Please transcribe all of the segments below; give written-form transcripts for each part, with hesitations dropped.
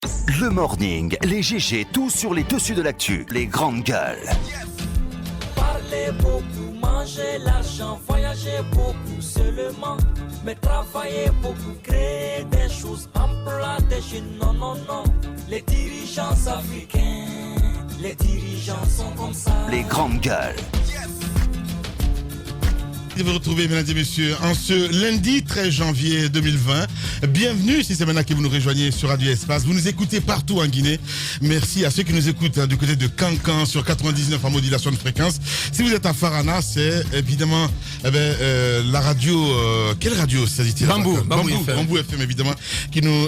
Le morning, les GG, tout sur les dessus de l'actu, les grandes gueules. Parler beaucoup, manger l'argent, voyager beaucoup seulement, mais travailler beaucoup, créer des choses, emploi des jeunes, non, non, non. Les dirigeants africains, les dirigeants sont comme ça. Les grandes gueules. De vous retrouver, mesdames et messieurs, en ce lundi 13 janvier 2020. Bienvenue, si c'est maintenant que vous nous rejoignez sur Radio Espace. Vous nous écoutez partout en Guinée. Merci à ceux qui nous écoutent du côté de Cancan sur 99 en modulation de fréquence. Si vous êtes à Farana, c'est évidemment la radio. Quelle radio s'agit-il? Bambou FM, évidemment, qui nous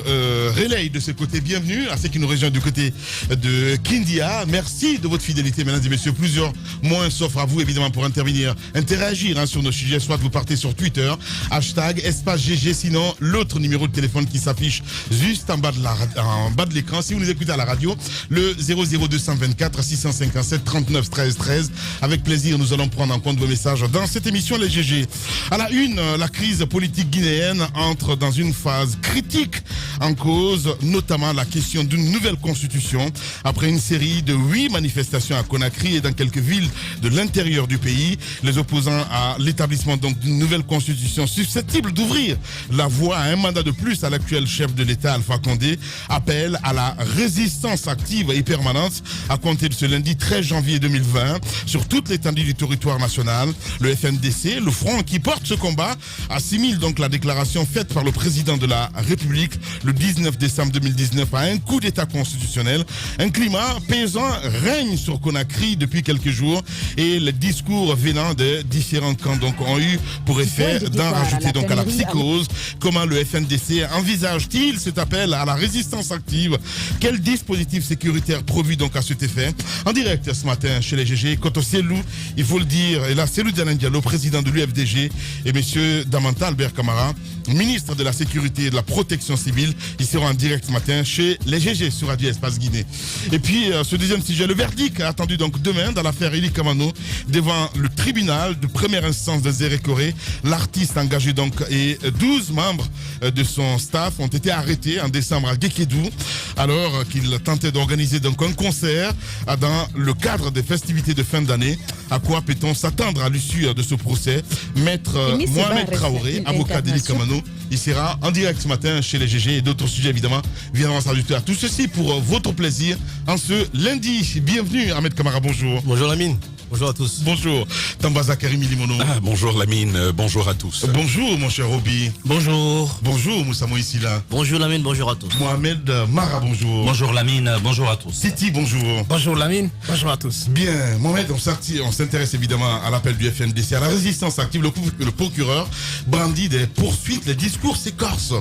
relaye de ce côté. Bienvenue à ceux qui nous rejoignent du côté de Kindia. Merci de votre fidélité, mesdames et messieurs. Plusieurs moyens s'offrent à vous, évidemment, pour intervenir, interagir sur nos sujets. Soit vous partez sur Twitter, hashtag Espace GG, sinon l'autre numéro de téléphone qui s'affiche juste en bas de l'écran. Si vous nous écoutez à la radio, le 00224 657 39 13 13. Avec plaisir, nous allons prendre en compte vos messages dans cette émission Les GG. À la une, la crise politique guinéenne entre dans une phase critique, en cause notamment la question d'une nouvelle constitution. Après une série de 8 manifestations à Conakry et dans quelques villes de l'intérieur du pays, les opposants à l'établissement donc d'une nouvelle constitution susceptible d'ouvrir la voie à un mandat de plus à l'actuel chef de l'État Alpha Condé appellent à la résistance active et permanente à compter de ce lundi 13 janvier 2020 sur toute l'étendue du territoire national. Le FNDC, le front qui porte ce combat, assimile donc la déclaration faite par le président de la République le 19 décembre 2019 à un coup d'État constitutionnel. Un climat pesant règne sur Conakry depuis quelques jours et les discours venant de différents camps donc ont eu pour effet d'en rajouter donc à la psychose. Comment le FNDC envisage-t-il cet appel à la résistance active? Quel dispositif sécuritaire prévu donc à cet effet? En direct ce matin chez les GG, Koto Selou, il faut le dire, et là Selou Dianen Diallo, président de l'UFDG, et monsieur Damanta Albert Camara, ministre de la Sécurité et de la Protection civile, ils seront en direct ce matin chez les GG sur Radio Espace Guinée. Et puis ce deuxième sujet, le verdict attendu donc demain dans l'affaire Eli Kamano devant le tribunal de première instance de Zérékoré. L'artiste engagé donc et 12 membres de son staff ont été arrêtés en décembre à Guékédou alors qu'il tentait d'organiser donc un concert dans le cadre des festivités de fin d'année. À quoi peut-on s'attendre à l'issue de ce procès? Maître Mohamed Traoré, avocat d'Eli Kamano, il sera en direct ce matin chez les GG et d'autres sujets évidemment viendront s'ajouter à tout ceci pour votre plaisir en ce lundi. Bienvenue Ahmed Kamara, bonjour. Bonjour Lamine. Bonjour à tous. Bonjour Tambaza Karimi Limono. Bonjour Lamine, bonjour à tous. Bonjour mon cher Roby. Bonjour. Bonjour Moussa Moïsila. Bonjour Lamine, bonjour à tous. Mohamed Mara, bonjour. Bonjour Lamine, bonjour à tous. Titi, bonjour. Bonjour Lamine, bonjour à tous. Bien, Mohamed, on s'intéresse évidemment à l'appel du FNDC, à la résistance active. Le procureur brandit des poursuites, les discours s'écorsent.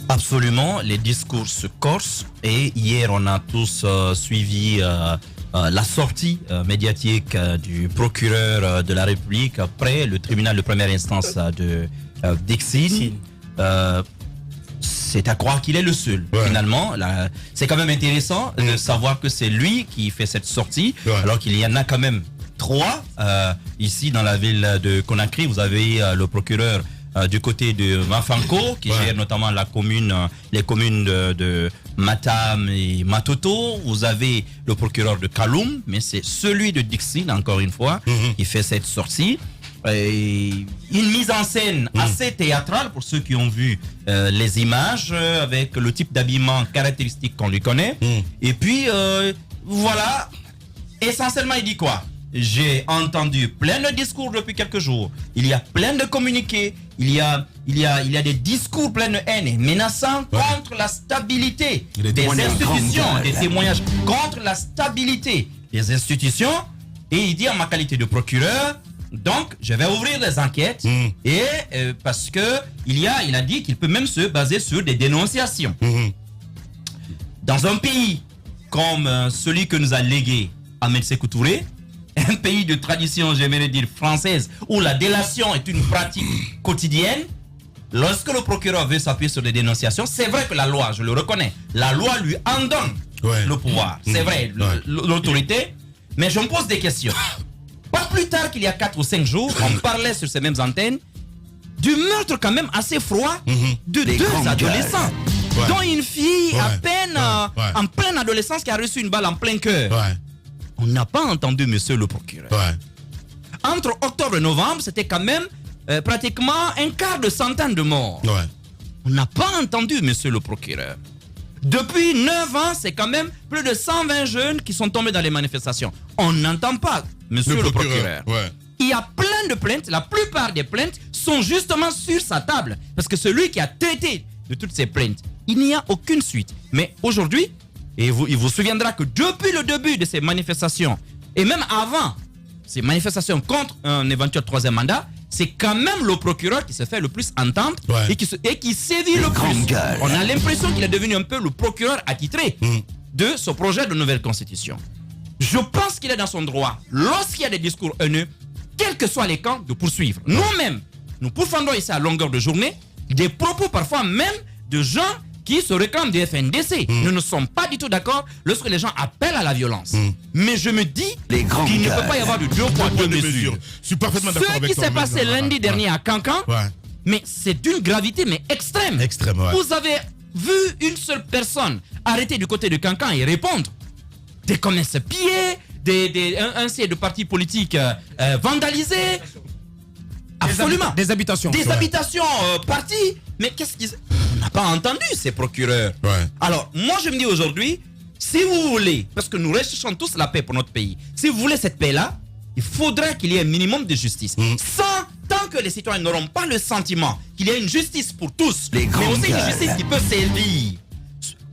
Absolument, les discours se corsent et hier on a tous suivi la sortie médiatique du procureur de la République après le tribunal de première instance de Dixine. C'est à croire qu'il est le seul. Finalement, c'est quand même intéressant de savoir que c'est lui qui fait cette sortie, alors qu'il y en a quand même 3 ici dans la ville de Conakry. Vous avez le procureur du côté de Mafanko qui gère notamment les communes de Matam et Matoto. Vous avez le procureur de Kaloum, mais c'est celui de Dixine encore une fois qui fait cette sortie. Et une mise en scène assez théâtrale pour ceux qui ont vu les images avec le type d'habillement caractéristique qu'on lui connaît. Et puis voilà, essentiellement il dit quoi? J'ai entendu plein de discours depuis quelques jours. Il y a plein de communiqués. Il y a des discours pleins de haine et menaçants contre la stabilité des institutions, des témoignages contre la stabilité des institutions. Et il dit en ma qualité de procureur, donc je vais ouvrir des enquêtes et parce que il a dit qu'il peut même se baser sur des dénonciations. Dans un pays comme celui que nous a légué Ahmed Sékou Touré, un pays de tradition, j'aimerais dire française, où la délation est une pratique quotidienne, lorsque le procureur veut s'appuyer sur des dénonciations, c'est vrai que la loi, je le reconnais, la loi lui en donne le pouvoir. C'est vrai, l'autorité, mais je me pose des questions. Pas plus tard qu'il y a 4 ou 5 jours, on parlait sur ces mêmes antennes du meurtre quand même assez froid de 2 adolescents. dont une fille à Ouais. peine Ouais. en pleine adolescence qui a reçu une balle en plein cœur. Ouais. On n'a pas entendu monsieur le procureur. Ouais. Entre octobre et novembre, c'était quand même pratiquement un quart de centaine de morts. Ouais. On n'a pas entendu monsieur le procureur. Depuis 9 ans, c'est quand même plus de 120 jeunes qui sont tombés dans les manifestations. On n'entend pas monsieur le procureur. Ouais. Il y a plein de plaintes. La plupart des plaintes sont justement sur sa table. Parce que celui qui a traité de toutes ces plaintes, il n'y a aucune suite. Mais aujourd'hui, il vous souviendra que depuis le début de ces manifestations, et même avant ces manifestations contre un éventuel troisième mandat, c'est quand même le procureur qui se fait le plus entendre Ouais. et qui sévit le grande plus. gueule. On a l'impression qu'il est devenu un peu le procureur attitré de ce projet de nouvelle constitution. Je pense qu'il est dans son droit, lorsqu'il y a des discours haineux, quels que soient les camps, de poursuivre. Nous-mêmes, nous pourfendons ici à longueur de journée des propos parfois même de gens qui se réclament du FNDC. Nous ne sommes pas du tout d'accord lorsque les gens appellent à la violence. Mais je me dis Les grandes qu'il ne peut gueules. pas y avoir de deux poids, deux mesures. Je suis parfaitement d'accord Ce avec qui toi. s'est passé Mohamed. lundi dernier à Cancan, Ouais. mais c'est d'une gravité mais extrême. Extrême, ouais. Vous avez vu une seule personne arrêtée du côté de Cancan et répondre. Des commerces pillés, un siège de partis politiques vandalisés. Absolument. Des habitations. Des habitations parties. Mais qu'est-ce qu'ils... On n'a pas entendu ces procureurs. Ouais. Alors, moi je me dis aujourd'hui, si vous voulez, parce que nous recherchons tous la paix pour notre pays, si vous voulez cette paix-là, il faudra qu'il y ait un minimum de justice. Tant que les citoyens n'auront pas le sentiment qu'il y a une justice pour tous, Les mais grandes aussi une gueules. justice qui peut servir,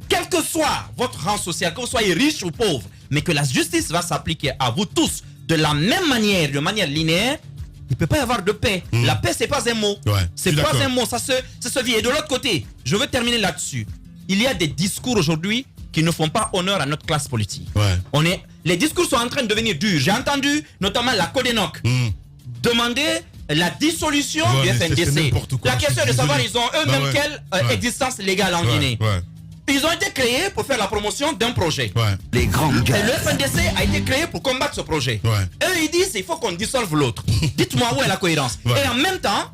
quel que soit votre rang social, que vous soyez riche ou pauvre, mais que la justice va s'appliquer à vous tous de la même manière, de manière linéaire, il ne peut pas y avoir de paix. La paix, c'est pas un mot. Ouais, C'est je suis pas d'accord. un mot, ça se vit. Et de l'autre côté, je veux terminer là-dessus. Il y a des discours aujourd'hui qui ne font pas honneur à notre classe politique. Ouais. Les discours sont en train de devenir durs. J'ai entendu notamment la Codenok demander la dissolution Ouais, du mais c'est FNDC. n'importe quoi, La je question est suis de savoir, désolé. ils ont eux-mêmes Bah ouais. quelle Ouais. existence légale en Ouais. Guinée. Ouais. Ils ont été créés pour faire la promotion d'un projet. Ouais. Les grandes Et le gueules. FNDC a été créé pour combattre ce projet. Ouais. Eux, ils disent il faut qu'on dissolve l'autre. Dites-moi où est la cohérence. Ouais. Et en même temps,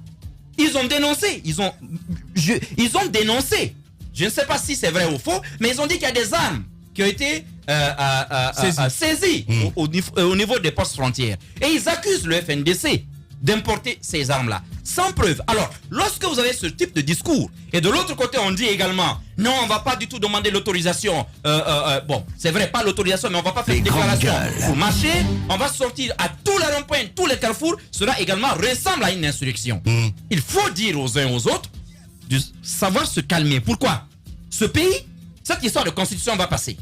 ils ont dénoncé. Ils ont dénoncé. Je ne sais pas si c'est vrai ou faux, mais ils ont dit qu'il y a des armes qui ont été saisies au niveau des postes frontières. Et ils accusent le FNDC d'importer ces armes-là, sans preuve. Alors, lorsque vous avez ce type de discours, et de l'autre côté, on dit également, non, on ne va pas du tout demander l'autorisation. Bon, c'est vrai, pas l'autorisation, mais on ne va pas faire une Les grandes déclaration gueules. pour marcher. On va sortir à tous les ronds-points, tous les carrefours. Cela également ressemble à une insurrection. Il faut dire aux uns aux autres de savoir se calmer. Pourquoi? Ce pays, cette histoire de constitution va passer.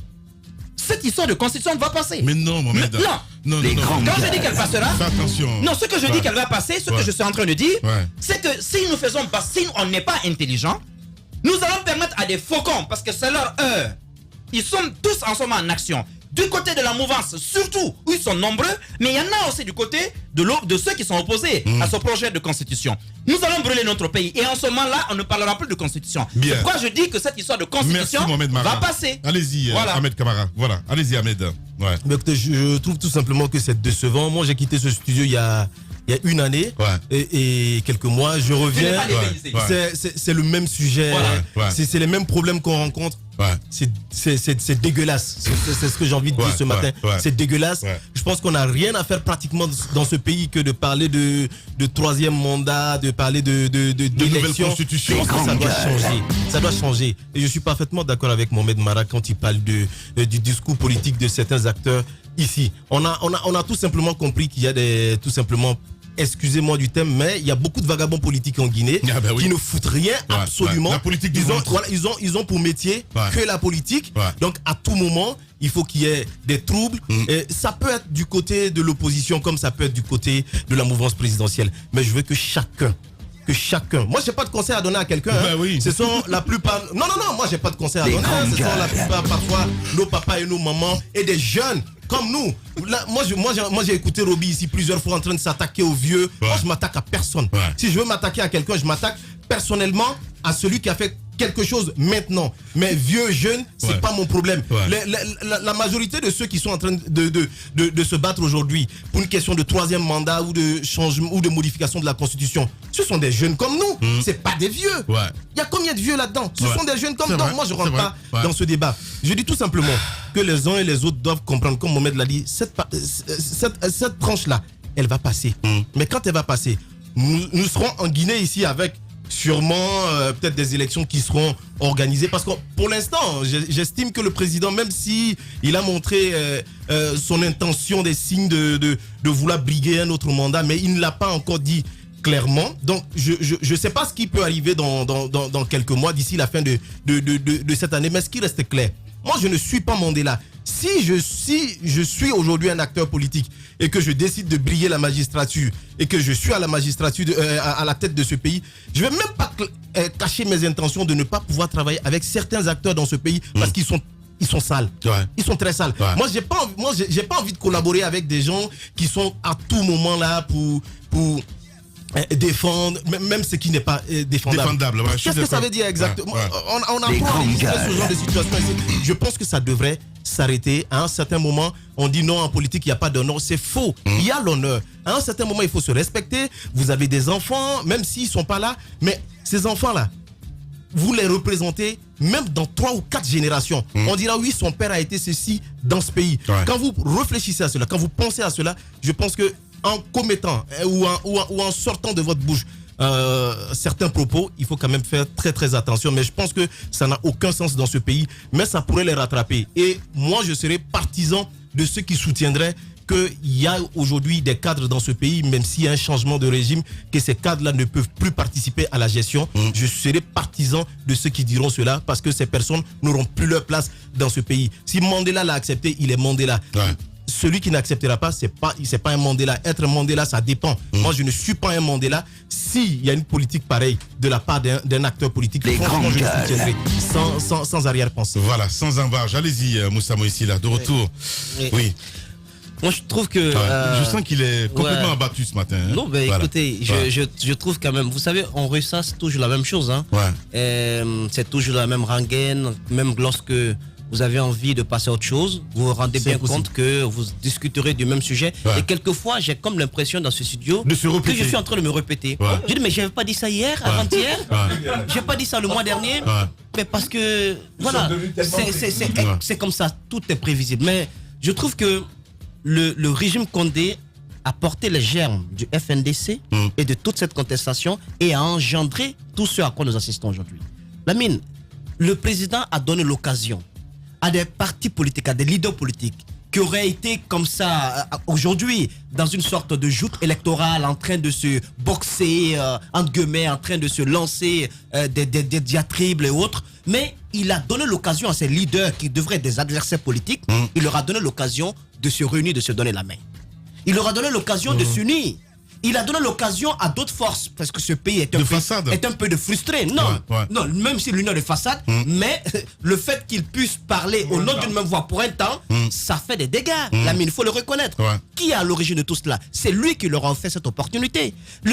Cette histoire de constitution va passer. Mais non, Mohamed. Non. Non, Les non, non. grandes Quand je dis qu'elle passera, Fais attention. non, ce que je dis qu'elle va passer, ce que je suis en train de dire, c'est que si nous faisons pas, si on n'est pas intelligent, nous allons permettre à des faucons, parce que c'est leur heure. Ils sont tous en ce moment en action. Du côté de la mouvance, surtout, où ils sont nombreux, mais il y en a aussi du côté de ceux qui sont opposés à ce projet de constitution. Nous allons brûler notre pays. Et en ce moment-là, on ne parlera plus de constitution. Bien. C'est pourquoi je dis que cette histoire de Merci, constitution Mohamed Mara. va passer. Allez-y, Voilà. Ahmed Kamara. Voilà. Allez-y, Ahmed. Ouais. Mais écoutez, je trouve tout simplement que c'est décevant. Moi, j'ai quitté ce studio il y a une année et quelques mois. Je reviens. pas les Ouais. C'est le même sujet. Voilà. Ouais. C'est les mêmes problèmes qu'on rencontre. Ouais. C'est dégueulasse. C'est ce que j'ai envie de dire ce matin. Ouais. C'est dégueulasse. Ouais. Je pense qu'on n'a rien à faire pratiquement dans ce pays que de parler de troisième mandat, de parler de nouvelle d'élection. constitution. Je pense que ça doit Grande changer. Ça doit changer. Et je suis parfaitement d'accord avec Mohamed Mara quand il parle du discours politique de certains acteurs ici. On a tout simplement compris qu'il y a tout simplement, excusez-moi du thème, mais il y a beaucoup de vagabonds politiques en Guinée Ah ben oui. qui ne foutent rien absolument. ouais. La politique du ils ont, ventre. voilà, ils ont pour métier Ouais. que la politique. Ouais. Donc à tout moment, il faut qu'il y ait des troubles. Et ça peut être du côté de l'opposition comme ça peut être du côté de la mouvance présidentielle. Mais je veux que chacun. Moi, j'ai pas de conseil à donner à quelqu'un. Ben oui. Ce sont la plupart. Non, moi, j'ai pas de conseil à Les donner. grandes Ce sont la gueules. plupart, parfois, nos papas et nos mamans et des jeunes comme nous. Là, moi, j'ai écouté Roby ici plusieurs fois en train de s'attaquer aux vieux. Moi, je m'attaque à personne. Ouais. Si je veux m'attaquer à quelqu'un, je m'attaque personnellement à celui qui a fait quelque chose maintenant. Mais vieux, jeune, c'est pas mon problème. Ouais. La majorité de ceux qui sont en train de se battre aujourd'hui pour une question de troisième mandat ou de changement ou de modification de la Constitution, ce sont des jeunes comme nous. C'est pas des vieux. Il y a combien de vieux là-dedans? Ce sont des jeunes comme nous. Moi, je rentre pas dans ce débat. Je dis tout simplement que les uns et les autres doivent comprendre, comme Mohamed l'a dit, cette tranche-là, elle va passer. Mais quand elle va passer, nous serons en Guinée ici avec sûrement peut-être des élections qui seront organisées, parce que pour l'instant j'estime que le président, même si il a montré son intention, des signes de vouloir briguer un autre mandat, mais il ne l'a pas encore dit clairement. Donc je sais pas ce qui peut arriver dans quelques mois, d'ici la fin de cette année. Mais ce qui reste clair, moi je ne suis pas Mandela. Si je suis aujourd'hui un acteur politique et que je décide de briller la magistrature et que je suis à la magistrature, à la tête de ce pays, je vais même pas cacher mes intentions de ne pas pouvoir travailler avec certains acteurs dans ce pays parce qu'ils sont sales. Ils sont très sales. Moi, j'ai pas envie de collaborer avec des gens qui sont à tout moment là pour défendre même ce qui n'est pas défendable. Qu'est-ce que ça veut dire exactement? On apprend à ce genre de situation. Je pense que ça devrait s'arrêter. À un certain moment, on dit non, en politique, il n'y a pas d'honneur. C'est faux. Il y a l'honneur. À un certain moment, il faut se respecter. Vous avez des enfants, même s'ils ne sont pas là. Mais ces enfants-là, vous les représentez même dans 3 ou 4 générations. On dira oui, son père a été ceci dans ce pays. Quand vous réfléchissez à cela, quand vous pensez à cela, je pense que en commettant ou en sortant de votre bouche certains propos, il faut quand même faire très très attention. Mais je pense que ça n'a aucun sens dans ce pays, mais ça pourrait les rattraper. Et moi, je serais partisan de ceux qui soutiendraient qu'il y a aujourd'hui des cadres dans ce pays, même s'il y a un changement de régime, que ces cadres-là ne peuvent plus participer à la gestion. Je serai partisan de ceux qui diront cela, parce que ces personnes n'auront plus leur place dans ce pays. Si Mandela l'a accepté, il est Mandela. Celui qui n'acceptera pas, c'est pas un Mandela. Être Mandela, ça dépend. Moi, je ne suis pas un Mandela. S'il y a une politique pareille de la part d'un acteur politique, franchement, je le soutiendrai sans arrière-pensée. Voilà, sans embâche. Allez-y, Moussa Moïsi, là, de retour. Oui. Moi, je trouve que... je sens qu'il est complètement abattu ce matin. Hein. Non, mais écoutez, je trouve quand même... Vous savez, on ressasse toujours la même chose. Hein. C'est toujours la même rengaine, même lorsque vous avez envie de passer à autre chose, vous vous rendez bien compte que vous discuterez du même sujet. Et quelquefois, j'ai comme l'impression dans ce studio que je suis en train de me répéter. Je dis, mais je n'avais pas dit ça hier, avant-hier. Je n'ai pas dit ça le mois dernier. Mais parce que, voilà, c'est comme ça, tout est prévisible. Mais je trouve que le régime Condé a porté les germes du FNDC et de toute cette contestation et a engendré tout ce à quoi nous assistons aujourd'hui. Lamine, le président a donné l'occasion à des partis politiques, à des leaders politiques qui auraient été comme ça aujourd'hui dans une sorte de joute électorale, en train de se boxer, entre guillemets, en train de se lancer des diatribes et autres. Mais il a donné l'occasion à ces leaders qui devraient être des adversaires politiques, il leur a donné l'occasion de se réunir, de se donner la main. Il leur a donné l'occasion de s'unir. Il a donné l'occasion à d'autres forces, parce que ce pays est un peu de frustré. Non, non, même si l'union de façade, mais le fait qu'il puisse parler au nom d'une même voix pour un temps, ça fait des dégâts. Lamine, il faut le reconnaître. Qui est à l'origine de tout cela? C'est lui qui leur a offert cette opportunité.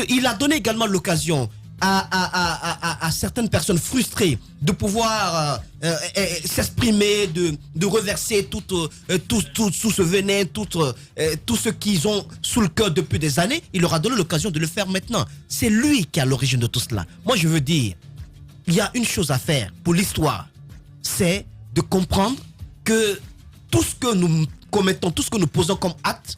Il a donné également l'occasion à certaines personnes frustrées de pouvoir s'exprimer, de reverser tout ce venin, tout ce qu'ils ont sous le cœur depuis des années. Il leur a donné l'occasion de le faire maintenant. C'est lui qui est à l'origine de tout cela. Moi, je veux dire, il y a une chose à faire pour l'histoire, c'est de comprendre que tout ce que nous commettons, tout ce que nous posons comme acte,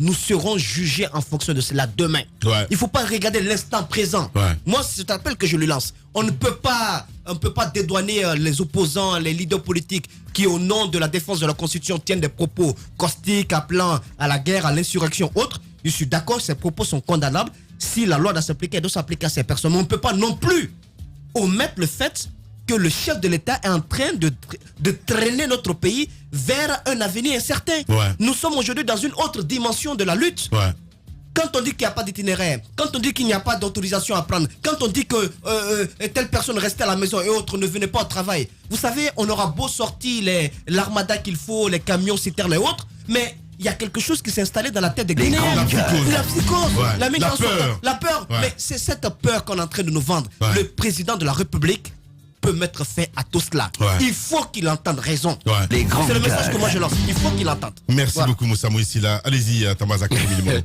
nous serons jugés en fonction de cela demain. Il ne faut pas regarder l'instant présent. Moi, c'est un appel que je lui lance. On ne peut pas dédouaner les opposants, les leaders politiques qui, au nom de la défense de la Constitution, tiennent des propos caustiques, appelant à la guerre, à l'insurrection, autres. Je suis d'accord, ces propos sont condamnables. Si la loi doit s'appliquer, elle doit s'appliquer à ces personnes. Mais on ne peut pas non plus omettre le fait que le chef de l'État est en train de traîner notre pays vers un avenir incertain. Nous sommes aujourd'hui dans une autre dimension de la lutte. Quand on dit qu'il n'y a pas d'itinéraire, quand on dit qu'il n'y a pas d'autorisation à prendre, quand on dit que telle personne restait à la maison et autres ne venaient pas au travail, vous savez, on aura beau sortir l'armada qu'il faut, les camions, citernes et autres, mais il y a quelque chose qui s'est installé dans la tête des Guinéens. La psychose, la peur. Mais c'est cette peur qu'on est en train de nous vendre. Le président de la République peut mettre fin à tout cela. Ouais. Il faut qu'il entende raison. Ouais. Les grandes C'est le message gueules. que moi je lance. Il faut qu'il entende. Merci Voilà. beaucoup, Moussa Mouissila. Allez-y, Tambaza Karimi Limono.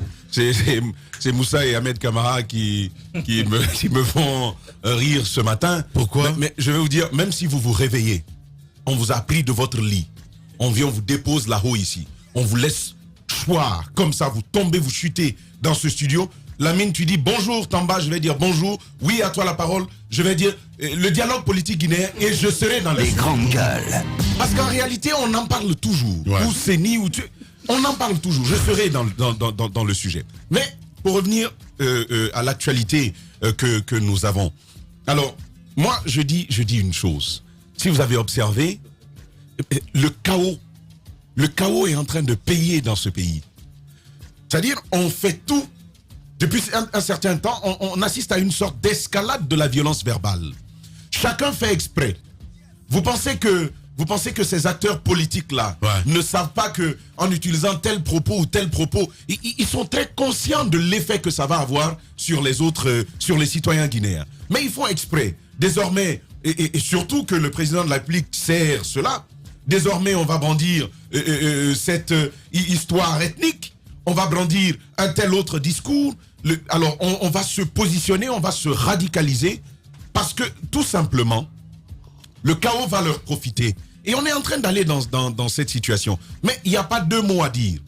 C'est Moussa et Ahmed Kamara qui me font rire ce matin. Pourquoi? Mais je vais vous dire, même si vous vous réveillez, on vous a pris de votre lit, on vient, on vous dépose là-haut ici, on vous laisse choir, comme ça, vous tombez, vous chutez dans ce studio. Lamine, tu dis bonjour Tamba, je vais dire bonjour. Oui, à toi la parole. Je vais dire le dialogue politique guinéen et je serai dans Les grandes gueules. Parce qu'en réalité, on en parle toujours. Ouais. Ou CENI, ou on en parle toujours. Je serai dans le sujet. Mais pour revenir à l'actualité que nous avons. Alors, moi, je dis une chose. Si vous avez observé, le chaos est en train de payer dans ce pays. C'est-à-dire, on fait tout. Depuis un certain temps, on assiste à une sorte d'escalade de la violence verbale. Chacun fait exprès. Vous pensez que ces acteurs politiques-là ne savent pas que en utilisant tel propos ou tel propos, ils sont très conscients de l'effet que ça va avoir sur les autres, sur les citoyens guinéens. Mais ils font exprès. Désormais, et surtout que le président de la République sert cela, désormais on va brandir cette histoire ethnique, on va brandir un tel autre discours. Alors on va se positionner, on va se radicaliser parce que tout simplement, le chaos va leur profiter. Et on est en train d'aller dans cette situation. Mais il n'y a pas deux mots à dire.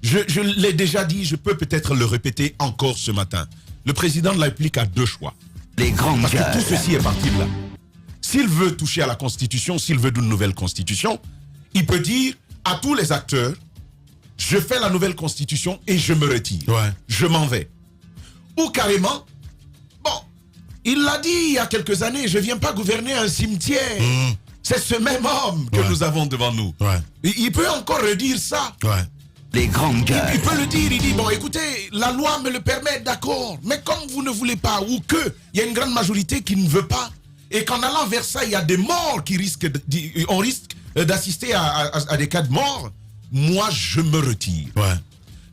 Je l'ai déjà dit, je peux peut-être le répéter encore ce matin. Le président de la République a deux choix. Les grandes Parce que gueules. tout ceci est parti de là. S'il veut toucher à la Constitution, s'il veut d'une nouvelle Constitution, il peut dire à tous les acteurs, je fais la nouvelle Constitution et je me retire. Ouais. Je m'en vais. Ou carrément, bon, il l'a dit il y a quelques années, je ne viens pas gouverner un cimetière. C'est ce même homme que nous avons devant nous. Ouais. Il peut encore redire ça. Ouais. Les grandes Il gueules. peut le dire, il dit, bon écoutez, la loi me le permet, d'accord, mais comme vous ne voulez pas, ou que il y a une grande majorité qui ne veut pas, et qu'en allant vers ça, il y a des morts qui risquent, on risque d'assister à des cas de mort, moi je me retire. Ouais.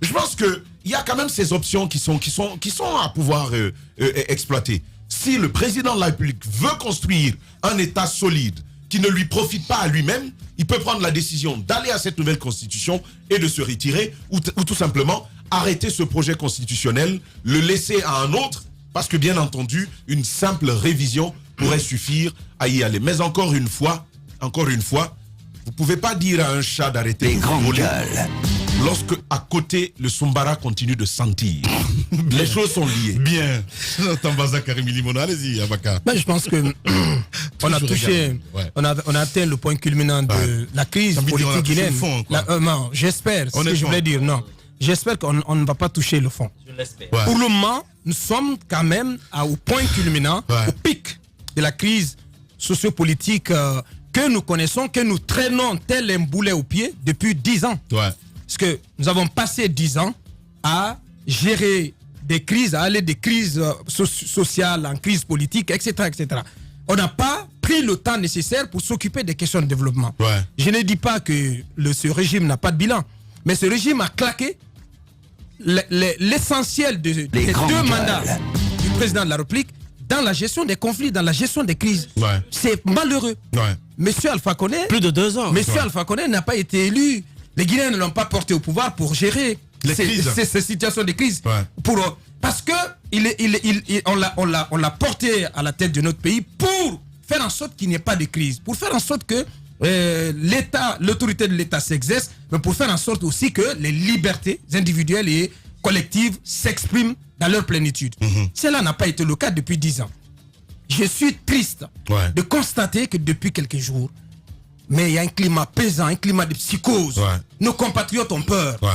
Je pense qu'il y a quand même ces options qui sont à pouvoir exploiter. Si le président de la République veut construire un État solide, qui ne lui profite pas à lui-même, il peut prendre la décision d'aller à cette nouvelle constitution et de se retirer, ou tout simplement arrêter ce projet constitutionnel, le laisser à un autre, parce que bien entendu, une simple révision pourrait suffire à y aller. Mais encore une fois, vous ne pouvez pas dire à un chat d'arrêter Les de grandes voler gueules. lorsque à côté le Sumbara continue de sentir. Les choses sont liées. Bien. Tambaza Karimi Limono. Allez-y, Abaka. Ben, je pense que on a touché, Ouais. on a atteint le point culminant de Ouais. la crise Ça veut dire on a politique touché le guinéenne. fond, quoi. Non, j'espère, c'est ce que je voulais dire, non. J'espère qu'on ne va pas toucher le fond. Je l'espère. Ouais. Pour le moment, nous sommes quand même au point culminant, Ouais. au pic de la crise sociopolitique que nous connaissons, que nous traînons tel un boulet au pied depuis 10 ans. Ouais. Parce que nous avons passé 10 ans à gérer des crises, à aller des crises sociales en crise politique, etc., etc. On n'a pas pris le temps nécessaire pour s'occuper des questions de développement. Ouais. Je ne dis pas que ce régime n'a pas de bilan, mais ce régime a claqué l'essentiel des grandes deux gueules. mandats du président de la République dans la gestion des conflits, dans la gestion des crises. Ouais. C'est malheureux. Ouais. Monsieur Alpha Condé, Plus de 2 ans. Monsieur Alpha Condé n'a pas été élu. Les Guinéens ne l'ont pas porté au pouvoir pour gérer Les crises. ces situations de crise. Ouais. Parce que on l'a porté à la tête de notre pays pour faire en sorte qu'il n'y ait pas de crise, pour faire en sorte que l'autorité de l'État s'exerce, mais pour faire en sorte aussi que les libertés individuelles et collectives s'expriment dans leur plénitude. Cela n'a pas été le cas depuis 10 ans. Je suis triste Ouais. de constater que depuis quelques jours, mais il y a un climat pesant, un climat de psychose. Ouais. Nos compatriotes ont peur. Ouais.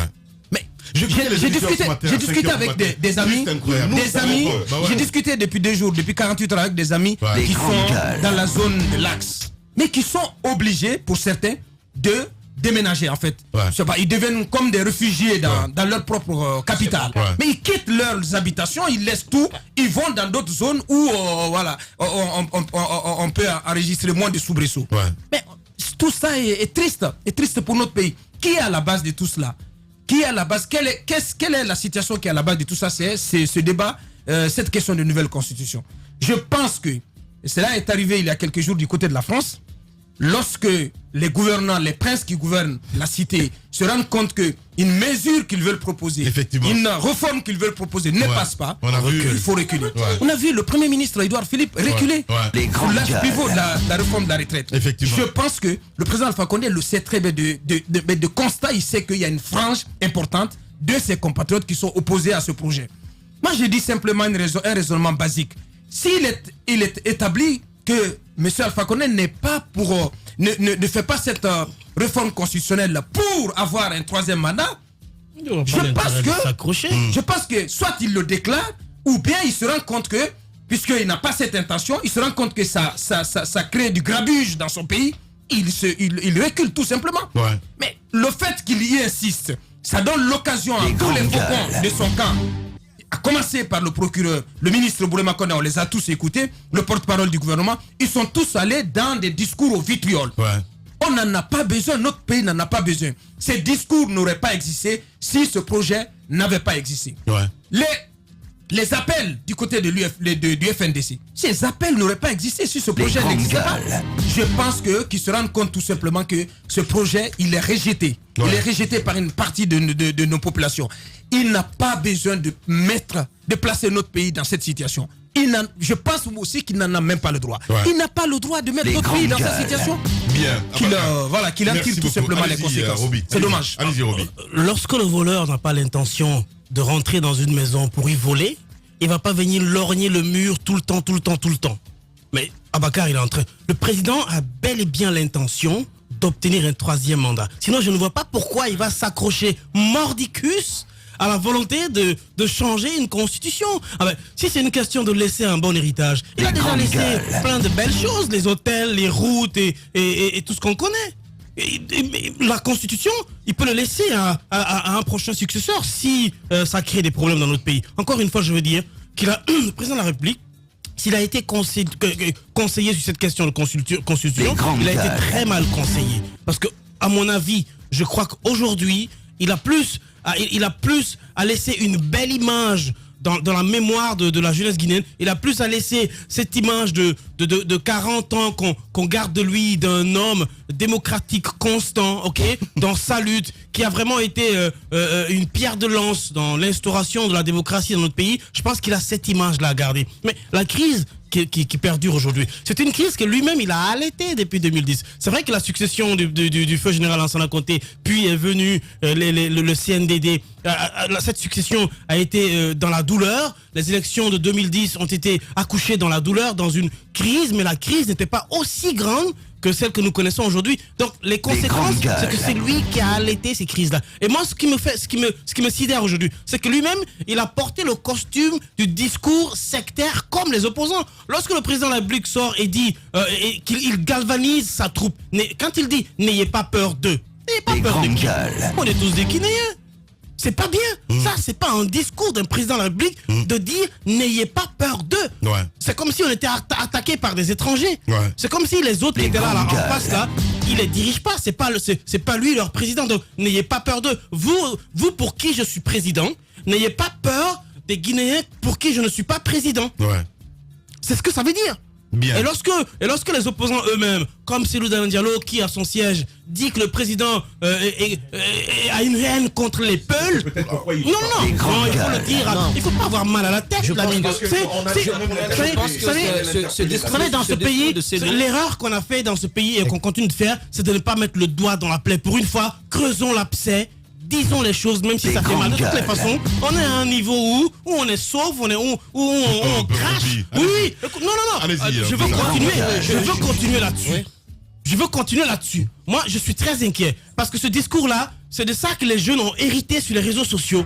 Mais J'ai écouté les émissions ce matin, j'ai discuté à 5 heures avec du matin. des amis, Juste incroyable. des amis. Bah ouais. J'ai discuté depuis 2 jours, depuis 48 heures avec des amis Ouais. qui Les sont grandes gueules. dans la zone de l'axe, mais qui sont obligés, pour certains, de déménager en fait. Ouais. Je sais pas, ils deviennent comme des réfugiés dans leur propre capitale. Ouais. Mais ils quittent leurs habitations, ils laissent tout, ils vont dans d'autres zones où voilà, on peut enregistrer moins de soubresauts. Ouais. Mais tout ça est triste pour notre pays. Qui est à la base de tout cela? Qui est à la base? Quelle est la situation qui est à la base de tout ça? C'est ce débat, cette question de nouvelle constitution. Je pense que Et cela est arrivé il y a quelques jours du côté de la France. Lorsque les gouvernants, les princes qui gouvernent la cité se rendent compte qu'une mesure qu'ils veulent proposer, une réforme qu'ils veulent proposer ne passe pas, il faut reculer. On a vu le Premier ministre Édouard Philippe reculer sur l'âge pivot de la réforme de la retraite. Je pense que le président Alpha Condé le sait très bien de constat, il sait qu'il y a une frange importante de ses compatriotes qui sont opposés à ce projet. Moi, je dis simplement un raisonnement basique. S'il est établi que M. Alpha Condé n'est pas pour ne fait pas cette réforme constitutionnelle pour avoir un troisième mandat, je pense que soit il le déclare ou bien il se rend compte que, puisqu'il n'a pas cette intention, il se rend compte que ça crée du grabuge dans son pays, il recule tout simplement. Mais le fait qu'il y insiste, ça donne l'occasion à tous les faucons de son camp, à commencer par le procureur, le ministre Bourema Koné, on les a tous écoutés, le porte-parole du gouvernement, ils sont tous allés dans des discours au vitriol. On n'en a pas besoin, notre pays n'en a pas besoin. Ces discours n'auraient pas existé si ce projet n'avait pas existé. Les appels du côté du FNDC, ces appels n'auraient pas existé si ce projet n'existait pas. Je pense qu'ils se rendent compte tout simplement que ce projet, il est rejeté. Il est rejeté par une partie de nos populations. Il n'a pas besoin de placer notre pays dans cette situation. Je pense aussi qu'il n'en a même pas le droit. Il n'a pas le droit de mettre notre pays dans cette situation. Qu'il en tire tout simplement les conséquences. C'est dommage. Allez-y, Roby. Lorsque le voleur n'a pas l'intention de rentrer dans une maison pour y voler, il va pas venir lorgner le mur tout le temps. Mais Abakar, il est en train. Le président a bel et bien l'intention d'obtenir un troisième mandat. Sinon, je ne vois pas pourquoi il va s'accrocher mordicus à la volonté de changer une constitution. Si c'est une question de laisser un bon héritage, il a déjà laissé plein de belles choses, les hôtels, les routes et tout ce qu'on connaît. La constitution, il peut le laisser à un prochain successeur si ça crée des problèmes dans notre pays. Encore une fois, je veux dire le président de la République, s'il a été conseillé sur cette question de constitution, il a été très mal conseillé. Parce que, à mon avis, je crois qu'aujourd'hui, il a plus à laisser une belle image dans la mémoire de la jeunesse guinéenne. Il a plus à laisser cette image de 40 ans qu'on garde de lui, d'un homme démocratique constant, dans sa lutte, qui a vraiment été une pierre de lance dans l'instauration de la démocratie dans notre pays. Je pense qu'il a cette image-là à garder. Mais la crise qui perdure aujourd'hui, c'est une crise que lui-même il a allaitée depuis 2010. C'est vrai que la succession du feu général Lansana Conté, puis est venu le CNDD, cette succession a été dans la douleur. Les élections de 2010 ont été accouchées dans la douleur, dans une crise, mais la crise n'était pas aussi grande que celle que nous connaissons aujourd'hui. Donc les conséquences, c'est que c'est lui qui a allaité ces crises-là. Et moi, ce qui me sidère aujourd'hui, c'est que lui-même, il a porté le costume du discours sectaire comme les opposants. Lorsque le président de la République sort et dit qu'il galvanise sa troupe, quand il dit n'ayez pas peur d'eux, n'ayez pas peur de qui? On est tous des Guinéens. C'est pas bien. Ça, c'est pas un discours d'un président de la République de dire n'ayez pas peur d'eux. C'est comme si on était attaqué par des étrangers. C'est comme si les autres qui étaient là en face, là, ils les dirigent pas. C'est pas lui leur président. Donc n'ayez pas peur d'eux. Vous pour qui je suis président, n'ayez pas peur des Guinéens pour qui je ne suis pas président. C'est ce que ça veut dire. Et lorsque les opposants eux-mêmes, comme Cellou Dalein Diallo, qui à son siège dit que le président a une haine contre les Peuls, non, il faut le dire. Il faut pas avoir mal à la tête. Vous savez, dans ce pays, l'erreur qu'on a fait dans ce pays et qu'on continue de faire, c'est de ne pas mettre le doigt dans la plaie. Pour une fois, creusons l'abcès. Disons les choses, même si ça fait mal. De toutes les façons, on est à un niveau où on est sauf, où on crache. Oui. Non. Je veux continuer là-dessus. Je veux continuer là-dessus. Moi, je suis très inquiet. Parce que ce discours-là, c'est de ça que les jeunes ont hérité sur les réseaux sociaux.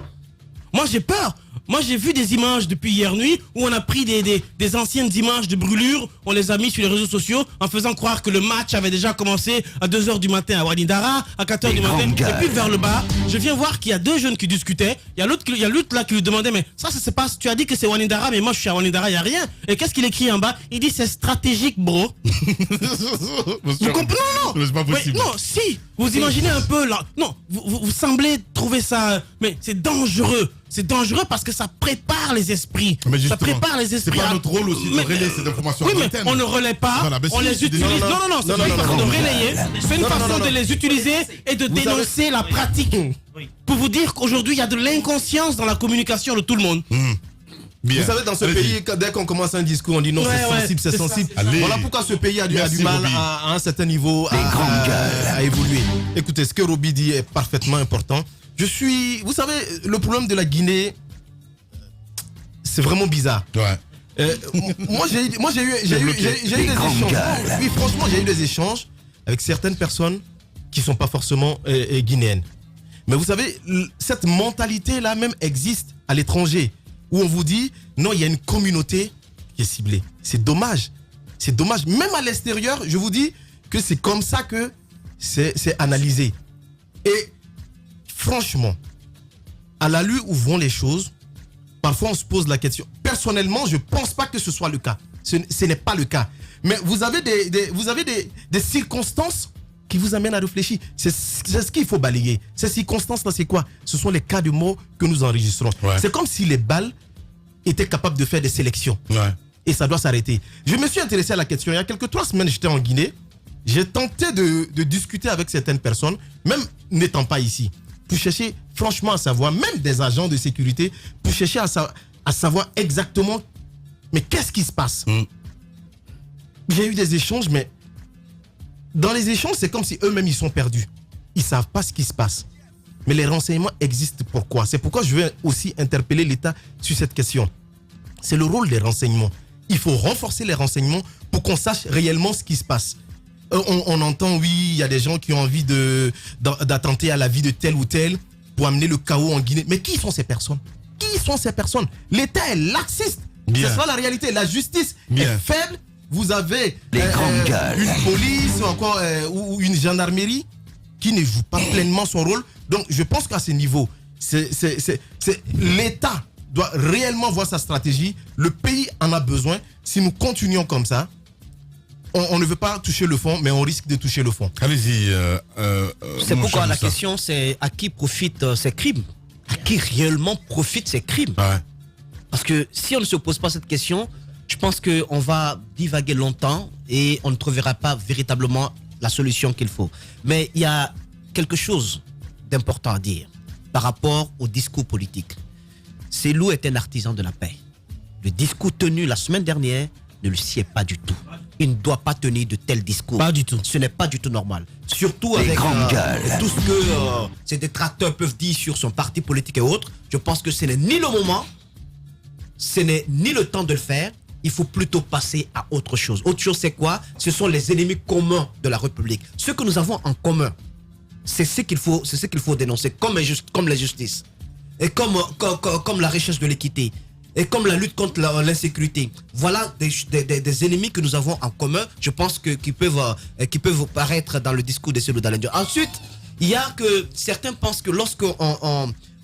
Moi, j'ai peur. Moi, j'ai vu des images depuis hier nuit où on a pris des anciennes images de brûlures, on les a mis sur les réseaux sociaux en faisant croire que le match avait déjà commencé à 2h du matin à Ouadidara, à 4h du matin. Et puis vers le bas, je viens voir qu'il y a deux jeunes qui discutaient. Il y a l'autre là qui lui demandait, mais ça se passe, tu as dit que c'est Ouadidara, mais moi je suis à Ouadidara, il n'y a rien. Et qu'est-ce qu'il écrit en bas? Il dit c'est stratégique, bro. Vous comprenez? Non, c'est pas possible. Non, si. Vous imaginez un peu là. Non, vous semblez trouver ça, mais c'est dangereux. C'est dangereux parce que ça prépare les esprits. Mais Ça justement, prépare les c'est esprits. pas notre rôle aussi de relayer cette information Oui, à mais l'antenne. on ne relaie pas, Voilà, ben on si, les c'est utilise. des- Non, c'est pas une façon de relayer, c'est une façon de les utiliser et de dénoncer la pratique. Pour vous dire qu'aujourd'hui, il y a de l'inconscience dans la communication de tout le monde. Bien. Vous savez, dans ce Allez-y. pays, dès qu'on commence un discours, on dit non, Ouais, c'est ouais, sensible, c'est c'est ça. sensible. Allez. Voilà pourquoi ce pays a du Merci, mal Roby. à un certain niveau à évoluer. Écoutez, ce que Roby dit est parfaitement important. Vous savez, le problème de la Guinée, c'est vraiment bizarre. Ouais. Moi, j'ai eu des échanges. Oui, franchement, j'ai eu des échanges avec certaines personnes qui ne sont pas forcément guinéennes. Mais vous savez, cette mentalité-là même existe à l'étranger, où on vous dit, non, il y a une communauté qui est ciblée. C'est dommage. C'est dommage. Même à l'extérieur, je vous dis que c'est comme ça que c'est analysé. Et franchement, à la lueur où vont les choses, parfois on se pose la question. Personnellement, je ne pense pas que ce soit le cas. Ce n'est pas le cas. Mais vous avez des circonstances qui vous amènent à réfléchir. C'est ce qu'il faut balayer. Ces circonstances-là, c'est quoi? Ce sont les cas de mots que nous enregistrons. Ouais. C'est comme si les balles étaient capables de faire des sélections. Ouais. Et ça doit s'arrêter. Je me suis intéressé à la question. Il y a quelques 3 semaines, j'étais en Guinée. J'ai tenté de discuter avec certaines personnes, même n'étant pas ici, pour chercher franchement à savoir, même des agents de sécurité, pour chercher à savoir exactement, mais qu'est-ce qui se passe? J'ai eu des échanges, mais dans les échanges, c'est comme si eux-mêmes, ils sont perdus. Ils ne savent pas ce qui se passe. Mais les renseignements existent. Pourquoi? C'est pourquoi je vais aussi interpeller l'État sur cette question. C'est le rôle des renseignements. Il faut renforcer les renseignements pour qu'on sache réellement ce qui se passe. On entend, oui, il y a des gens qui ont envie d'attenter à la vie de tel ou tel pour amener le chaos en Guinée. Mais qui sont ces personnes? Qui sont ces personnes? L'État est laxiste. Bien. C'est ça la réalité. La justice Bien. est faible. Vous avez Les grandes gueules. une police ou encore ou une gendarmerie qui ne joue pas pleinement son rôle. Donc je pense qu'à ce niveau, l'État doit réellement voir sa stratégie. Le pays en a besoin. Si nous continuons comme ça, on ne veut pas toucher le fond, mais on risque de toucher le fond. Allez-y. C'est mon pourquoi cher la Moussa. question, c'est à qui profitent ces crimes? À qui réellement profitent ces crimes? Ouais. Parce que si on ne se pose pas cette question, je pense qu'on va divaguer longtemps et on ne trouvera pas véritablement la solution qu'il faut. Mais il y a quelque chose d'important à dire par rapport au discours politique. Selou est un artisan de la paix. Le discours tenu la semaine dernière ne le sied pas du tout. Il ne doit pas tenir de tels discours. Pas du tout. Ce n'est pas du tout normal. Surtout Les avec grandes gueules. tout ce que ces détracteurs peuvent dire sur son parti politique et autres. Je pense que ce n'est ni le moment, ce n'est ni le temps de le faire. Il faut plutôt passer à autre chose. Autre chose, c'est quoi? Ce sont les ennemis communs de la République. Ce que nous avons en commun, c'est ce qu'il faut dénoncer, comme l'injustice, et comme la recherche de l'équité, et comme la lutte contre l'insécurité. Voilà des ennemis que nous avons en commun, je pense qui peuvent paraître dans le discours de Selou Dalein Diop. Ensuite, il y a que certains pensent que lorsqu'on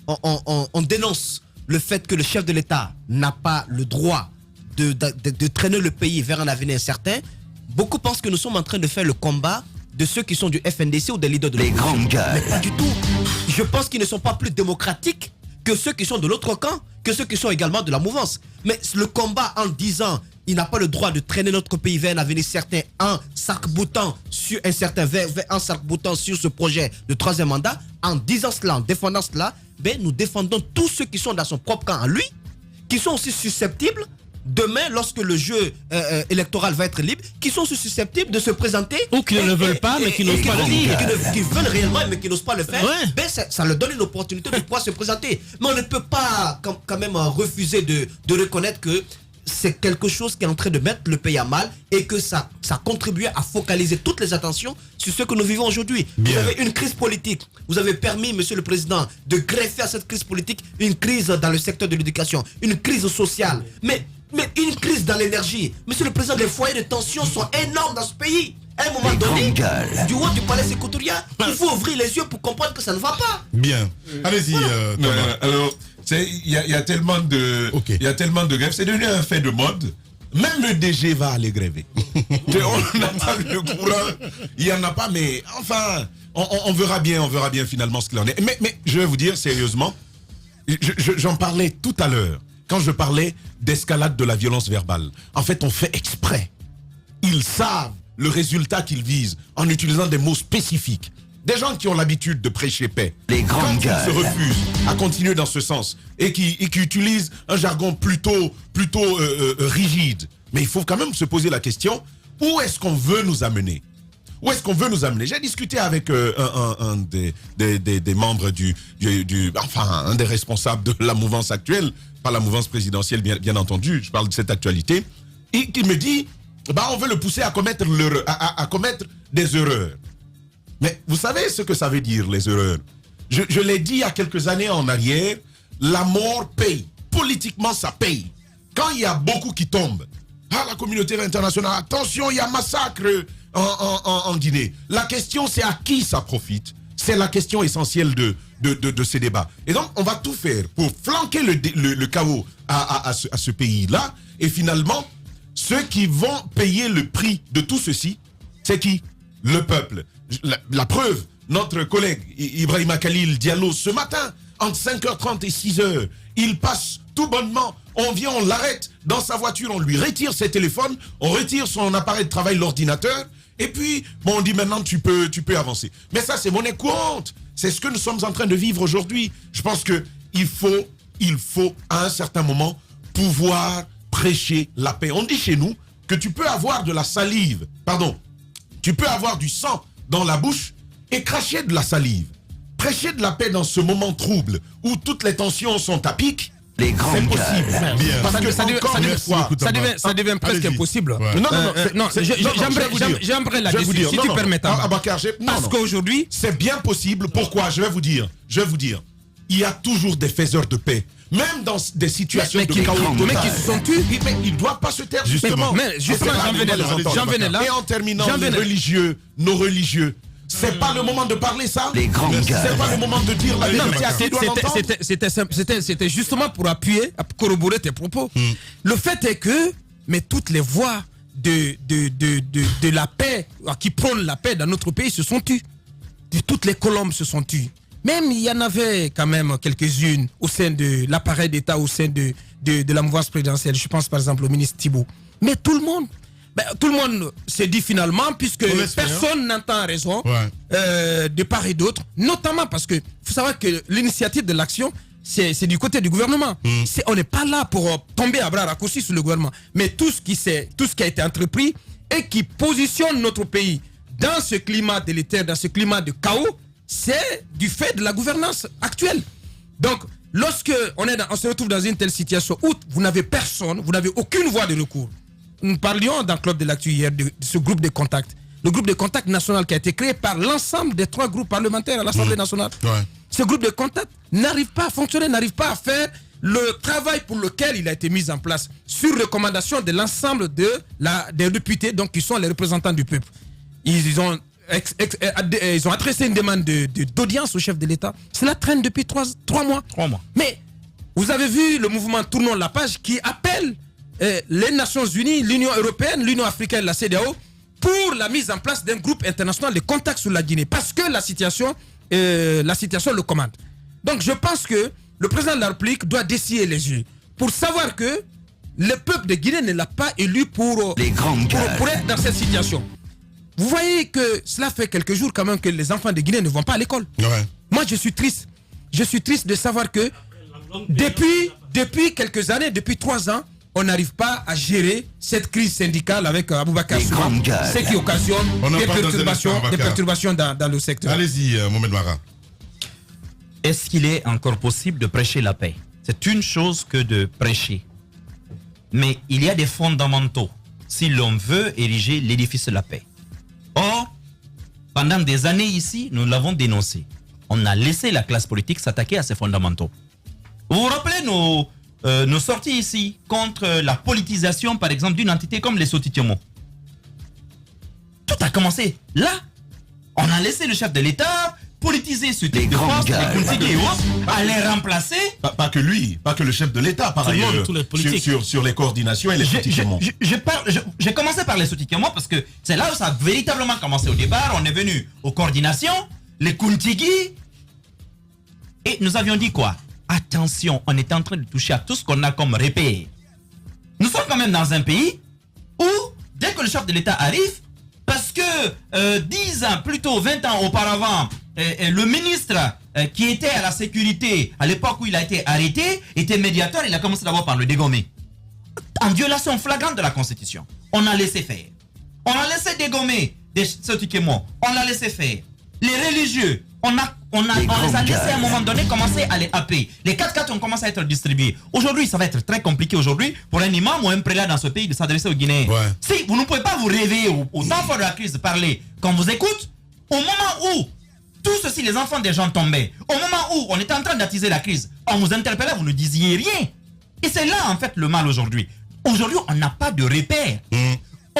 on dénonce le fait que le chef de l'État n'a pas le droit de traîner le pays vers un avenir incertain, beaucoup pensent que nous sommes en train de faire le combat de ceux qui sont du FNDC ou des leaders de l'opposition. grandes gueules. Mais pas du tout. Je pense qu'ils ne sont pas plus démocratiques que ceux qui sont de l'autre camp, que ceux qui sont également de la mouvance. Mais le combat en disant il n'a pas le droit de traîner notre pays vers un avenir certain en s'arc-boutant sur un certain en s'arc-boutant sur ce projet de 3e mandat, en disant cela, en défendant cela, ben nous défendons tous ceux qui sont dans son propre camp à lui, qui sont aussi susceptibles demain, lorsque le jeu électoral va être libre, qui sont susceptibles de se présenter. Ou qui ne le veulent pas, mais qui n'osent pas le dire. Qui veulent réellement, mais qui n'osent pas le faire. Ouais. Ben, ça leur donne une opportunité de pouvoir se présenter. Mais on ne peut pas quand même refuser de reconnaître que c'est quelque chose qui est en train de mettre le pays à mal et que ça contribue à focaliser toutes les attentions sur ce que nous vivons aujourd'hui. Vous avez une crise politique. Vous avez permis, Monsieur le Président, de greffer à cette crise politique une crise dans le secteur de l'éducation, une crise sociale. Mais une crise dans l'énergie. Monsieur le Président, les foyers de tension sont énormes dans ce pays. À un moment donné, du haut du palais sécoutourien, il faut ouvrir les yeux pour comprendre que ça ne va pas. Bien. Allez-y, Thomas. Alors, il y a tellement de, il y a tellement de grèves. C'est devenu un fait de mode. Même le DG va aller gréver. On attend le courant. Il n'y en a pas, mais enfin, on verra bien finalement ce qu'il en est. Mais je vais vous dire sérieusement, j'en parlais tout à l'heure, quand je parlais d'escalade de la violence verbale. En fait, on fait exprès. Ils savent le résultat qu'ils visent en utilisant des mots spécifiques. Des gens qui ont l'habitude de prêcher paix. Les grandes gueules. Quand ils se refusent à continuer dans ce sens et qui utilisent un jargon plutôt rigide. Mais il faut quand même se poser la question, où est-ce qu'on veut nous amener? Où est-ce qu'on veut nous amener? J'ai discuté avec un des membres un des responsables de la mouvance actuelle, pas la mouvance présidentielle bien entendu, je parle de cette actualité, et qui me dit, on veut le pousser à commettre des erreurs. Mais vous savez ce que ça veut dire, les erreurs? Je l'ai dit il y a quelques années en arrière, la mort paye. Politiquement, ça paye. Quand il y a beaucoup qui tombent, la communauté internationale, attention, il y a massacre en Guinée. La question, c'est à qui ça profite. C'est la question essentielle de ces débats. Et donc, on va tout faire pour flanquer le chaos à ce pays-là. Et finalement, ceux qui vont payer le prix de tout ceci, c'est qui? Le peuple. La preuve, notre collègue Ibrahima Khalil Diallo, ce matin, entre 5h30 et 6h, il passe tout bonnement, on vient, on l'arrête dans sa voiture, on lui retire ses téléphones, on retire son appareil de travail, l'ordinateur, et puis, on dit maintenant tu peux avancer. Mais ça, c'est monnaie courante. C'est ce que nous sommes en train de vivre aujourd'hui. Je pense qu'il faut, à un certain moment, pouvoir prêcher la paix. On dit chez nous que tu peux avoir de la salive, tu peux avoir du sang dans la bouche et cracher de la salive. Prêcher de la paix dans ce moment trouble où toutes les tensions sont à pic, les grandes c'est possible. Bien. Parce que ça devient presque impossible. Ouais. Non, j'aimerais la dessus, si tu permets. Parce qu'aujourd'hui, c'est bien possible. Pourquoi? Je vais vous dire. Il y a toujours des faiseurs de paix. Même dans des situations de chaos. Mais qui se sont tués. Mais ils ne doivent pas se taire. Justement. Mais justement, j'en venais là. Et en terminant, nos religieux, c'est pas le moment de parler ça. Les grandes gueules. C'est pas le moment de dire la vérité à qui doit l'entendre. C'était justement pour appuyer, corroborer tes propos. Le fait est que, mais toutes les voix de la paix, qui prônent la paix dans notre pays, se sont tues. Toutes les colombes se sont tues. Même il y en avait quand même quelques-unes au sein de l'appareil d'État, au sein de la mouvance présidentielle. Je pense par exemple au ministre Thibault. Mais tout le monde s'est dit finalement, puisque personne n'entend raison de part et d'autre, notamment parce que faut savoir que l'initiative de l'action, c'est du côté du gouvernement. On n'est pas là pour tomber à bras raccourcis sur le gouvernement. Mais tout ce qui a été entrepris et qui positionne notre pays dans ce climat délétère, dans ce climat de chaos, c'est du fait de la gouvernance actuelle. Donc, lorsque on se retrouve dans une telle situation où vous n'avez personne, vous n'avez aucune voie de recours. Nous parlions dans le Club de l'Actu hier de ce groupe de contact. Le groupe de contact national qui a été créé par l'ensemble des 3 groupes parlementaires à l'Assemblée nationale. Ce groupe de contact n'arrive pas à fonctionner, n'arrive pas à faire le travail pour lequel il a été mis en place sur recommandation de l'ensemble des députés, donc qui sont les représentants du peuple. Ils ont adressé une demande d'audience au chef de l'État. Cela traîne depuis 3 mois. 3 mois. Mais vous avez vu le mouvement Tournons la page qui appelle les Nations Unies, l'Union Européenne, l'Union Africaine, la CEDEAO pour la mise en place d'un groupe international de contact sur la Guinée. Parce que la situation le commande. Donc je pense que le président de la République doit dessiller les yeux pour savoir que le peuple de Guinée ne l'a pas élu pour être dans cette situation. Vous voyez que cela fait quelques jours quand même que les enfants de Guinée ne vont pas à l'école. Moi, je suis triste. Je suis triste de savoir que depuis quelques années, depuis 3 ans, on n'arrive pas à gérer cette crise syndicale avec Aboubacar Souma, ce qui occasionne des perturbations dans le secteur. Allez-y, Mohamed Mara. Est-ce qu'il est encore possible de prêcher la paix? C'est une chose que de prêcher. Mais il y a des fondamentaux si l'on veut ériger l'édifice de la paix. Or, pendant des années ici, nous l'avons dénoncé. On a laissé la classe politique s'attaquer à ces fondamentaux. Vous vous rappelez nos sorties ici contre la politisation, par exemple, d'une entité comme les Sotitiamo? Tout a commencé là. On a laissé le chef de l'État politiser ce type de force, les Kuntigi et autres, à les remplacer. Pas que lui, pas que le chef de l'État, par ailleurs, sur les coordinations et les Sotitiamo. J'ai commencé par les Sotitiamo parce que c'est là où ça a véritablement commencé au départ. On est venu aux coordinations, les Kuntigi, et nous avions dit quoi? attention, on est en train de toucher à tout ce qu'on a comme repère. Nous sommes quand même dans un pays où, dès que le chef de l'État arrive, parce que 10 ans, plutôt 20 ans auparavant, le ministre qui était à la sécurité, à l'époque où il a été arrêté, était médiateur, il a commencé d'abord par le dégommer. En violation flagrante de la Constitution. On a laissé faire. On a laissé dégommer ce Tikemo. On l'a laissé faire. Les religieux, on les a laissés à un moment donné commencer à les happer. Les 4x4 ont commencé à être distribués. Aujourd'hui, ça va être très compliqué aujourd'hui pour un imam ou un prélat dans ce pays de s'adresser aux Guinéens. Ouais. Si vous ne pouvez pas vous réveiller au temps fort de la crise de parler, quand on vous écoute, au moment où tout ceci, les enfants des gens tombaient, au moment où on était en train d'attiser la crise, on vous interpellait, vous ne disiez rien. Et c'est là en fait le mal aujourd'hui. Aujourd'hui, on n'a pas de repère.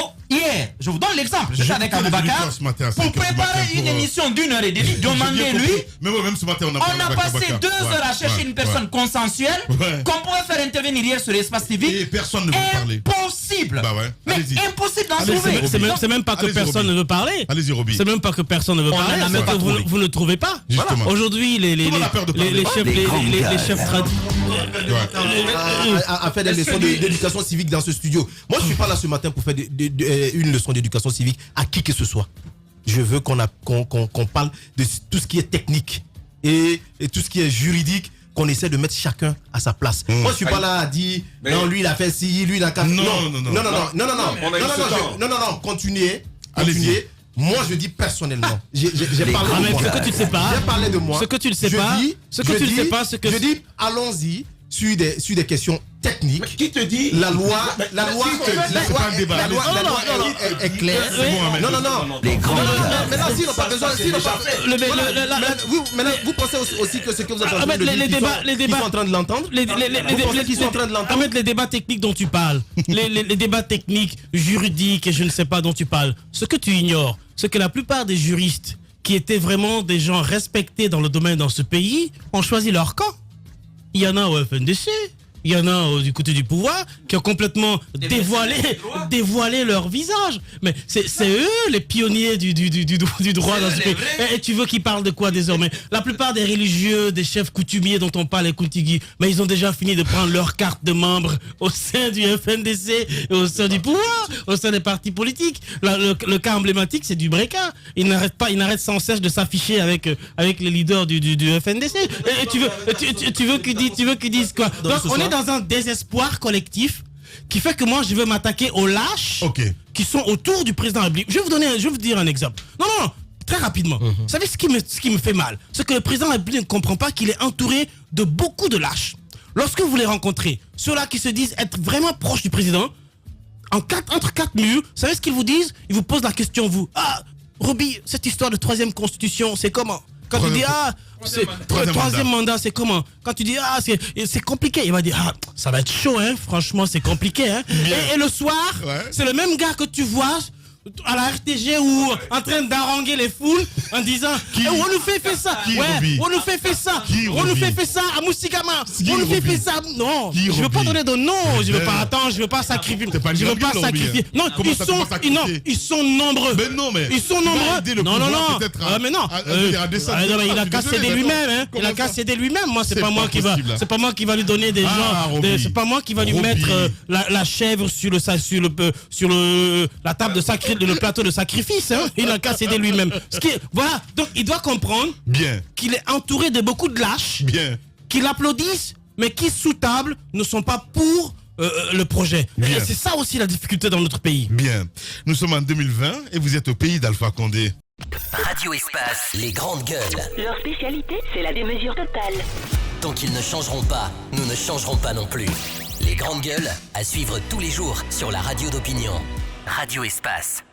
Oh, hier, je vous donne l'exemple. J'étais avec Aboubakar pour préparer une émission d'1 heure et demie. Demandez-lui. Même ce matin, on a passé 2 heures à chercher une personne consensuelle qu'on pouvait faire intervenir hier sur l'espace civique. Et personne ne veut parler. Impossible. Mais impossible d'en trouver. C'est même pas que personne ne veut parler. Allez-y, Roby. C'est même pas que personne ne veut parler. C'est que vous ne trouvez pas. Aujourd'hui, les chefs traditionnels. À faire des leçons d'éducation civique dans ce studio. Moi, je suis pas là ce matin pour faire une leçon d'éducation civique à qui que ce soit. Je veux qu'on parle de tout ce qui est technique et tout ce qui est juridique, qu'on essaie de mettre chacun à sa place. Moi, je suis pas là à dire non, lui il a fait ci, lui il a fait non, continuez. Moi, je dis personnellement. J'ai parlé de moi. Ce que tu ne sais pas. J'ai parlé de moi. Ce que tu ne sais pas. Je dis, allons-y sur des questions techniques. Mais qui te dit? La loi est claire. Non. Les grands Maintenant, s'ils n'ont pas besoin, vous pensez aussi que ce que vous êtes en train de dire, qu'ils sont en train de l'entendre? Les débats techniques dont tu parles, les débats techniques, juridiques et je ne sais pas dont tu parles, ce que tu ignores, c'est que la plupart des juristes qui étaient vraiment des gens respectés dans le domaine dans ce pays ont choisi leur camp. Il y en a au FNDC, il y en a du côté du pouvoir qui ont complètement dévoilé leur visage. Mais c'est eux les pionniers du droit dans ce pays. Et tu veux qu'ils parlent de quoi désormais? La plupart des religieux, des chefs coutumiers dont on parle, les Koutigi, mais ils ont déjà fini de prendre leur carte de membre au sein du FNDC, et au sein du pouvoir, au sein des partis politiques. Le cas emblématique, c'est du Breka. Il n'arrête sans cesse de s'afficher avec les leaders du FNDC. Et tu veux qu'ils disent quoi? Donc on est dans un désespoir collectif qui fait que moi je veux m'attaquer aux lâches qui sont autour du président de la République. Je vais vous dire un exemple. Non, très rapidement. Vous savez ce qui me fait mal? C'est que le président de la République ne comprend pas qu'il est entouré de beaucoup de lâches. Lorsque vous les rencontrez, ceux-là qui se disent être vraiment proches du président, entre 4 murs, vous savez ce qu'ils vous disent? Ils vous posent la question, vous. Ah, Roby, cette histoire de 3e constitution, c'est comment? Quand tu dis troisième mandat, c'est comment? Quand tu dis c'est compliqué, il va dire ça va être chaud, hein. Franchement, c'est compliqué, hein. Et le soir, c'est le même gars que tu vois à la RTG ou en train d'haranguer les foules en disant on nous fait ça, on nous fait ça, on nous fait ça à Moustikama, on nous fait ça. Non, je veux pas donner de nom, je veux pas sacrifier. Non, ils sont nombreux. Ils sont nombreux. Non. Mais non. Il a qu'à céder lui-même, hein. Il a qu'à céder lui-même. Moi, c'est pas moi qui va lui donner des gens. C'est pas moi qui va lui mettre la chèvre sur la table de sacrifice. Le plateau de sacrifice, hein. Il n'a qu'à céder lui-même. Voilà, donc il doit comprendre qu'il est entouré de beaucoup de lâches qui l'applaudissent, mais qui sous table ne sont pas pour le projet. Et c'est ça aussi la difficulté dans notre pays. Bien. Nous sommes en 2020 et vous êtes au pays d'Alpha Condé. Radio Espace, les grandes gueules. Leur spécialité, c'est la démesure totale. Tant qu'ils ne changeront pas, nous ne changerons pas non plus. Les grandes gueules, à suivre tous les jours sur la radio d'opinion. Radio Espace.